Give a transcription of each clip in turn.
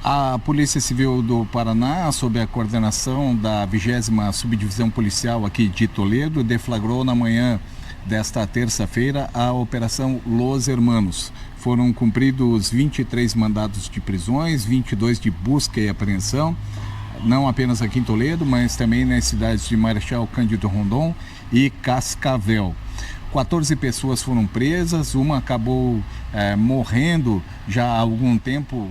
A Polícia Civil do Paraná, sob a coordenação da 20ª Subdivisão Policial aqui de Toledo, deflagrou na manhã desta terça-feira a Operação Los Hermanos. Foram cumpridos 23 mandados de prisões, 22 de busca e apreensão, não apenas aqui em Toledo, mas também nas cidades de Marechal Cândido Rondon e Cascavel. 14 pessoas foram presas, uma acabou morrendo já há algum tempo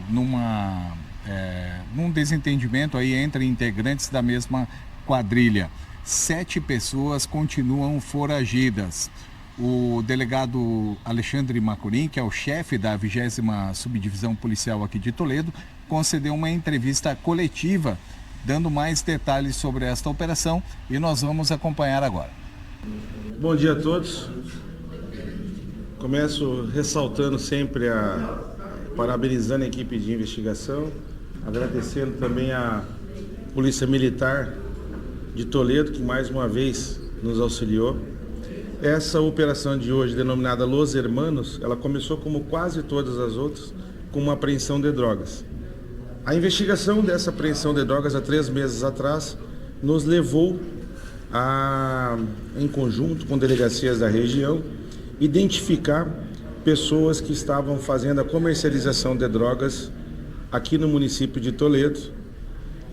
num desentendimento aí entre integrantes da mesma quadrilha. 7 pessoas continuam foragidas. O delegado Alexandre Macurim, que é o chefe da 20ª Subdivisão Policial aqui de Toledo, concedeu uma entrevista coletiva dando mais detalhes sobre esta operação e nós vamos acompanhar agora. Bom dia a todos. Começo ressaltando sempre parabenizando a equipe de investigação, agradecendo também a Polícia Militar de Toledo, que mais uma vez nos auxiliou. Essa operação de hoje, denominada Los Hermanos, ela começou, como quase todas as outras, com uma apreensão de drogas. A investigação dessa apreensão de drogas há 3 meses atrás nos levou em conjunto com delegacias da região, identificar pessoas que estavam fazendo a comercialização de drogas aqui no município de Toledo.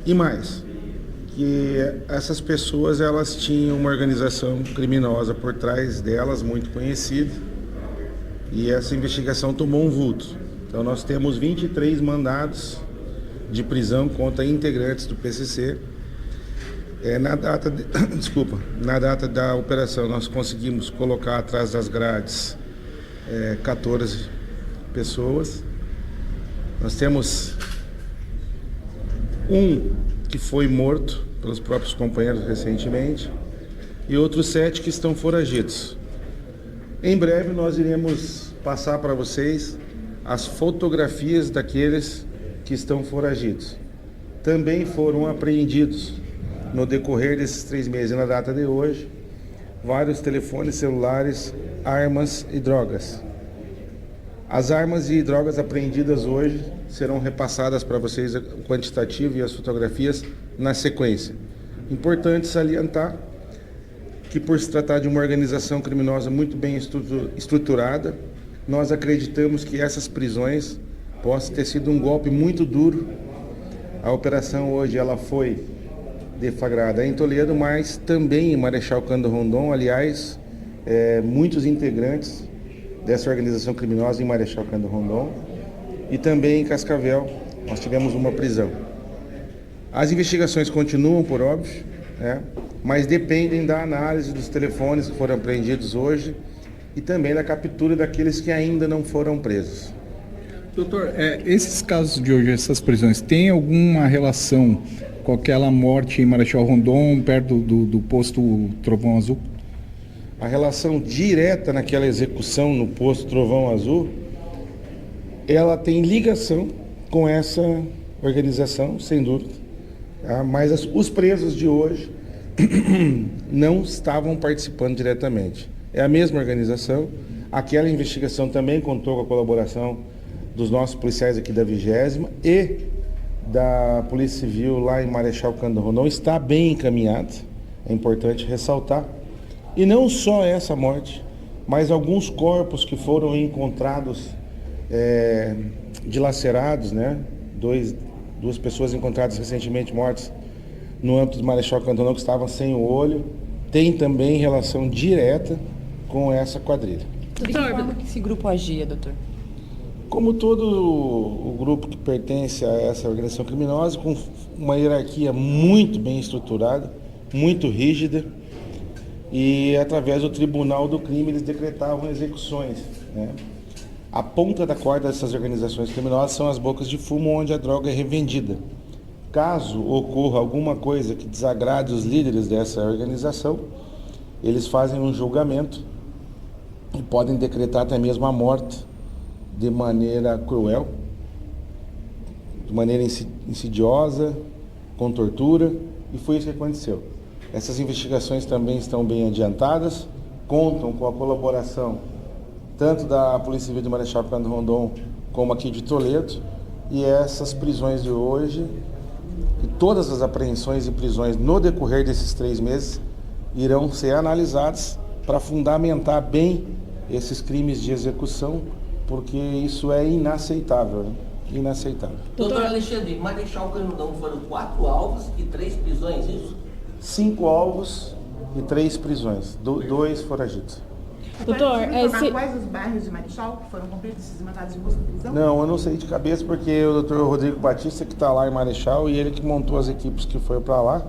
E mais, que essas pessoas elas tinham uma organização criminosa por trás delas, muito conhecida, e essa investigação tomou um vulto. Então nós temos 23 mandados de prisão contra integrantes do PCC. Na data da operação, nós conseguimos colocar atrás das grades 14 pessoas. Nós temos um que foi morto pelos próprios companheiros recentemente e outros 7 que estão foragidos. Em breve nós iremos passar para vocês as fotografias daqueles que estão foragidos. Também foram apreendidos no decorrer desses 3 meses, na data de hoje, vários telefones celulares, armas e drogas. As armas e drogas apreendidas hoje serão repassadas para vocês o quantitativo e as fotografias na sequência. Importante salientar que, por se tratar de uma organização criminosa muito bem estruturada, nós acreditamos que essas prisões possam ter sido um golpe muito duro. A operação hoje ela foi deflagrada em Toledo, mas também em Marechal Cândido Rondon. Aliás, muitos integrantes dessa organização criminosa em Marechal Cândido Rondon e também em Cascavel nós tivemos uma prisão. As investigações continuam, por óbvio, mas dependem da análise dos telefones que foram apreendidos hoje e também da captura daqueles que ainda não foram presos. Doutor, esses casos de hoje, essas prisões, têm alguma relação com aquela morte em Marechal Rondon, perto do posto Trovão Azul? A relação direta naquela execução no posto Trovão Azul, ela tem ligação com essa organização, sem dúvida. Mas os presos de hoje não estavam participando diretamente. É a mesma organização. Aquela investigação também contou com a colaboração dos nossos policiais aqui da 20ª e da Polícia Civil lá em Marechal Cândido Rondon. Está bem encaminhado, é importante ressaltar. E não só essa morte, mas alguns corpos que foram encontrados dilacerados, duas pessoas encontradas recentemente mortas no âmbito do Marechal Cândido Rondon que estavam sem o olho, tem também relação direta com essa quadrilha. Doutor, como que esse grupo agia, doutor? Como todo o grupo que pertence a essa organização criminosa, com uma hierarquia muito bem estruturada, muito rígida, e através do Tribunal do Crime eles decretavam execuções. A ponta da corda dessas organizações criminosas são as bocas de fumo onde a droga é revendida. Caso ocorra alguma coisa que desagrade os líderes dessa organização, eles fazem um julgamento e podem decretar até mesmo a morte de maneira cruel, de maneira insidiosa, com tortura, e foi isso que aconteceu. Essas investigações também estão bem adiantadas, contam com a colaboração tanto da Polícia Civil de Marechal Cândido Rondon como aqui de Toledo, e essas prisões de hoje, e todas as apreensões e prisões no decorrer desses 3 meses, irão ser analisadas para fundamentar bem esses crimes de execução, porque isso é inaceitável, né? Inaceitável. Doutor Alexandre, Marechal Cândido Rondon foram 4 alvos e 3 prisões, isso? 5 alvos e 3 prisões, 2 foragidos. Doutor, quais os bairros de Marechal que foram cumpridos esses mandados de busca e prisão? Não, eu não sei de cabeça, porque o doutor Rodrigo Batista que está lá em Marechal e ele que montou as equipes que foram para lá,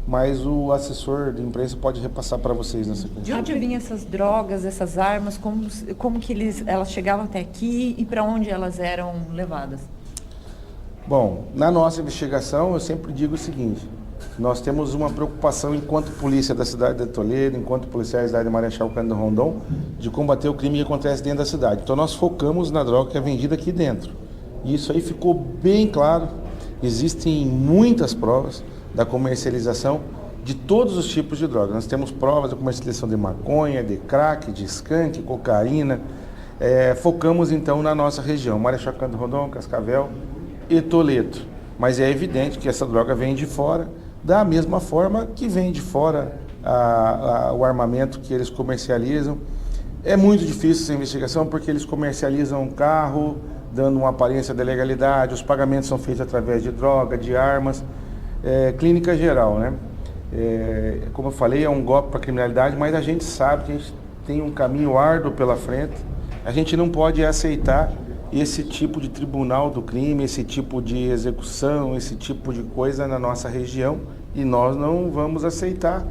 mas o assessor de imprensa pode repassar para vocês nessa questão. De onde vinham essas drogas, essas armas, como que elas chegavam até aqui e para onde elas eram levadas? Bom, na nossa investigação eu sempre digo o seguinte: nós temos uma preocupação enquanto polícia da cidade de Toledo, enquanto policiais da cidade de Marechal Cândido Rondon, de combater o crime que acontece dentro da cidade. Então nós focamos na droga que é vendida aqui dentro. E isso aí ficou bem claro. Existem muitas provas da comercialização de todos os tipos de drogas. Nós temos provas da comercialização de maconha, de crack, de skunk, cocaína. Focamos então na nossa região, Marechal Cândido Rondon, Cascavel e Toledo. Mas é evidente que essa droga vem de fora, da mesma forma que vem de fora o armamento que eles comercializam. É muito difícil essa investigação porque eles comercializam um carro, dando uma aparência de legalidade, os pagamentos são feitos através de droga, de armas, clínica geral, né? Como eu falei, é um golpe para a criminalidade, mas a gente sabe que a gente tem um caminho árduo pela frente. A gente não pode aceitar esse tipo de tribunal do crime, esse tipo de execução, esse tipo de coisa na nossa região, e nós não vamos aceitar.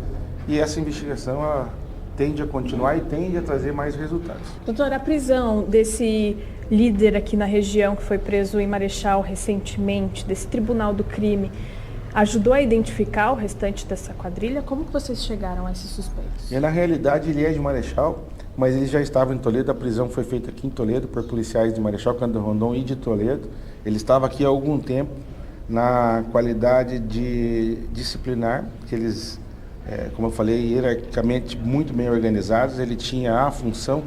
E essa investigação ela tende a continuar e tende a trazer mais resultados. doutor, a prisão desse líder aqui na região que foi preso em Marechal recentemente, desse tribunal do crime, ajudou a identificar o restante dessa quadrilha? Como que vocês chegaram a esses suspeitos? Na realidade, ele é de Marechal, mas ele já estava em Toledo. A prisão foi feita aqui em Toledo por policiais de Marechal Cândido Rondon e de Toledo. Ele estava aqui há algum tempo na qualidade de disciplinar, que eles, como eu falei, hierarquicamente muito bem organizados. Ele tinha a função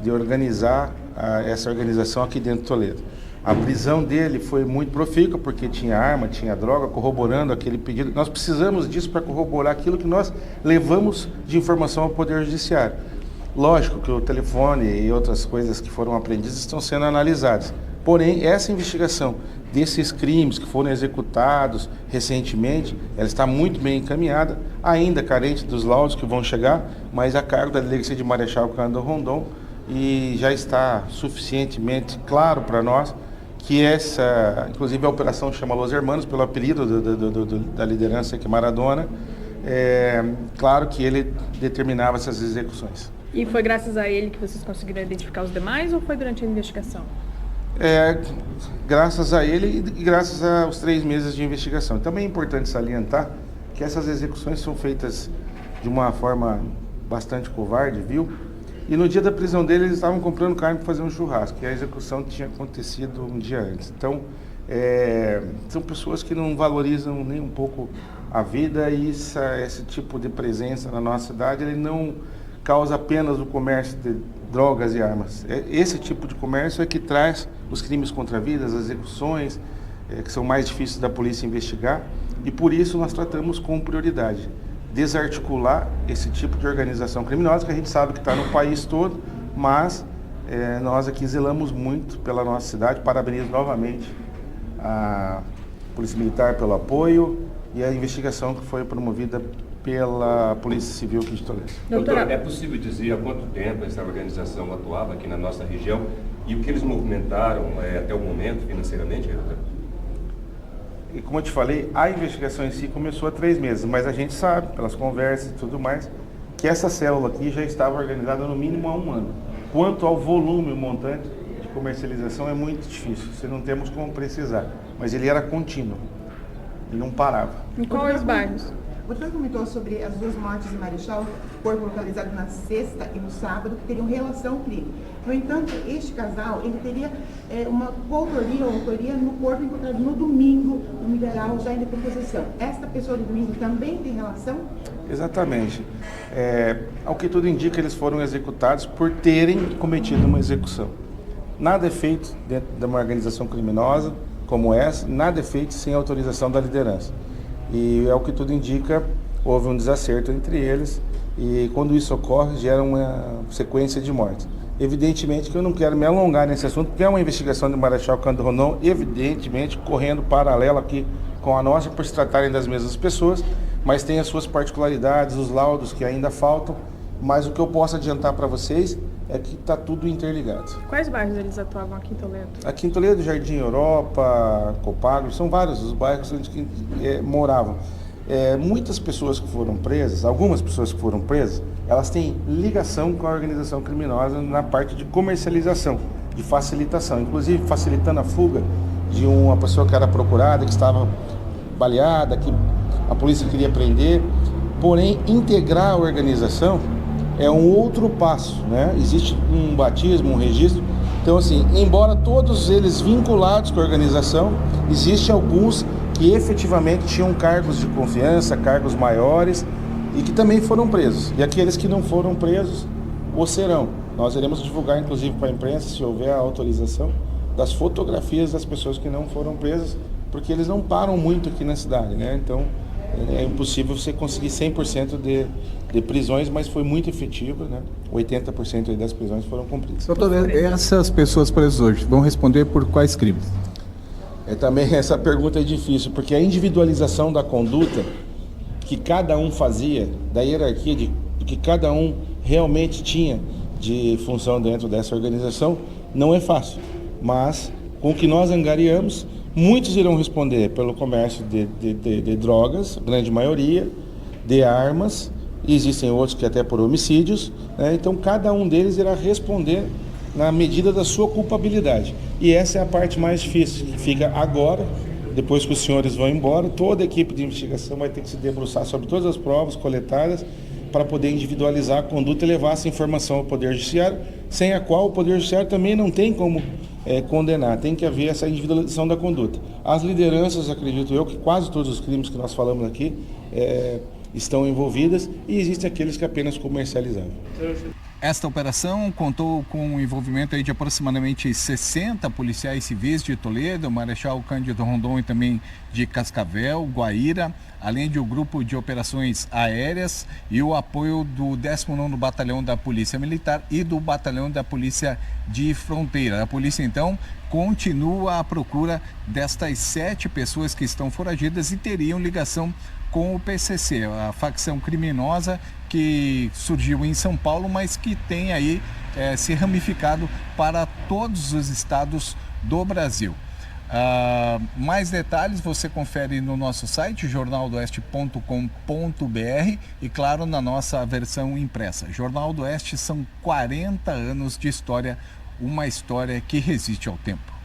de organizar essa organização aqui dentro de Toledo. A prisão dele foi muito profícua, porque tinha arma, tinha droga, corroborando aquele pedido. Nós precisamos disso para corroborar aquilo que nós levamos de informação ao Poder Judiciário. Lógico que o telefone e outras coisas que foram apreendidas estão sendo analisadas. Porém, essa investigação desses crimes que foram executados recentemente, ela está muito bem encaminhada, ainda carente dos laudos que vão chegar, mas a cargo da Delegacia de Marechal Cândido Rondon, e já está suficientemente claro para nós que essa, inclusive a operação chama Los Hermanos, pelo apelido da liderança que é Maradona, claro que ele determinava essas execuções. E foi graças a ele que vocês conseguiram identificar os demais ou foi durante a investigação? Graças a ele e graças aos 3 meses de investigação. Também é importante salientar que essas execuções são feitas de uma forma bastante covarde, viu? E no dia da prisão dele, eles estavam comprando carne para fazer um churrasco, e a execução tinha acontecido um dia antes. Então, são pessoas que não valorizam nem um pouco a vida, e esse tipo de presença na nossa cidade, ele não causa apenas o comércio de drogas e armas. Esse tipo de comércio é que traz os crimes contra a vida, as execuções, que são mais difíceis da polícia investigar, e por isso nós tratamos com prioridade desarticular esse tipo de organização criminosa, que a gente sabe que está no país todo, mas nós aqui zelamos muito pela nossa cidade. Parabenizo novamente a Polícia Militar pelo apoio e a investigação que foi promovida pela Polícia Civil aqui de Toledo. Doutor, é possível dizer há quanto tempo essa organização atuava aqui na nossa região e o que eles movimentaram até o momento financeiramente, doutor? E como eu te falei, a investigação em si começou há 3 meses, mas a gente sabe, pelas conversas e tudo mais, que essa célula aqui já estava organizada no mínimo há 1 ano. Quanto ao volume, o montante de comercialização é muito difícil, não temos como precisar, mas ele era contínuo, ele não parava. Em quais bairros? O senhor comentou sobre as duas mortes em Marechal, corpo localizado na sexta e no sábado, que teriam relação ao crime. No entanto, este casal, ele teria uma coautoria ou autoria no corpo encontrado no domingo, no mineral, já em decomposição. Esta pessoa do domingo também tem relação? Exatamente. Ao que tudo indica, eles foram executados por terem cometido uma execução. Nada é feito dentro de uma organização criminosa como essa, nada é feito sem autorização da liderança. E ao que tudo indica, houve um desacerto entre eles e quando isso ocorre, gera uma sequência de mortes. Evidentemente que eu não quero me alongar nesse assunto, porque é uma investigação de Marechal Cândido Rondon, evidentemente correndo paralelo aqui com a nossa, por se tratarem das mesmas pessoas, mas tem as suas particularidades, os laudos que ainda faltam, mas o que eu posso adiantar para vocês é que está tudo interligado. Quais bairros eles atuavam aqui em Toledo? Aqui em Toledo, Jardim Europa, Copagro, são vários os bairros onde moravam. Muitas pessoas que foram presas, algumas pessoas que foram presas, elas têm ligação com a organização criminosa na parte de comercialização, de facilitação, inclusive facilitando a fuga de uma pessoa que era procurada, que estava baleada, que a polícia queria prender. Porém, integrar a organização é um outro passo, né? Existe um batismo, um registro. Então, assim, embora todos eles vinculados com a organização, existem alguns que efetivamente tinham cargos de confiança, cargos maiores e que também foram presos. E aqueles que não foram presos, o serão. Nós iremos divulgar, inclusive, para a imprensa, se houver a autorização, das fotografias das pessoas que não foram presas, porque eles não param muito aqui na cidade, né? Então, é impossível você conseguir 100% de prisões, mas foi muito efetivo, né? 80% aí das prisões foram cumpridas. Doutor, essas pessoas presas hoje vão responder por quais crimes? Também essa pergunta é difícil, porque a individualização da conduta que cada um fazia, da hierarquia do que cada um realmente tinha de função dentro dessa organização, não é fácil. Mas, com o que nós angariamos, muitos irão responder pelo comércio de drogas, grande maioria, de armas, e existem outros que até por homicídios, né? Então cada um deles irá responder na medida da sua culpabilidade. E essa é a parte mais difícil, que fica agora, depois que os senhores vão embora, toda a equipe de investigação vai ter que se debruçar sobre todas as provas coletadas para poder individualizar a conduta e levar essa informação ao Poder Judiciário, sem a qual o Poder Judiciário também não tem como condenar, tem que haver essa individualização da conduta. As lideranças, acredito eu, que quase todos os crimes que nós falamos aqui estão envolvidas e existem aqueles que apenas comercializavam. Esta operação contou com o envolvimento aí de aproximadamente 60 policiais civis de Toledo, Marechal Cândido Rondon e também de Cascavel, Guaíra, além de um grupo de operações aéreas e o apoio do 19º Batalhão da Polícia Militar e do Batalhão da Polícia de Fronteira. A polícia, então, continua à procura destas 7 pessoas que estão foragidas e teriam ligação com o PCC, a facção criminosa que surgiu em São Paulo, mas que tem aí se ramificado para todos os estados do Brasil. Mais detalhes você confere no nosso site, jornaldoeste.com.br e, claro, na nossa versão impressa. Jornal do Oeste são 40 anos de história, uma história que resiste ao tempo.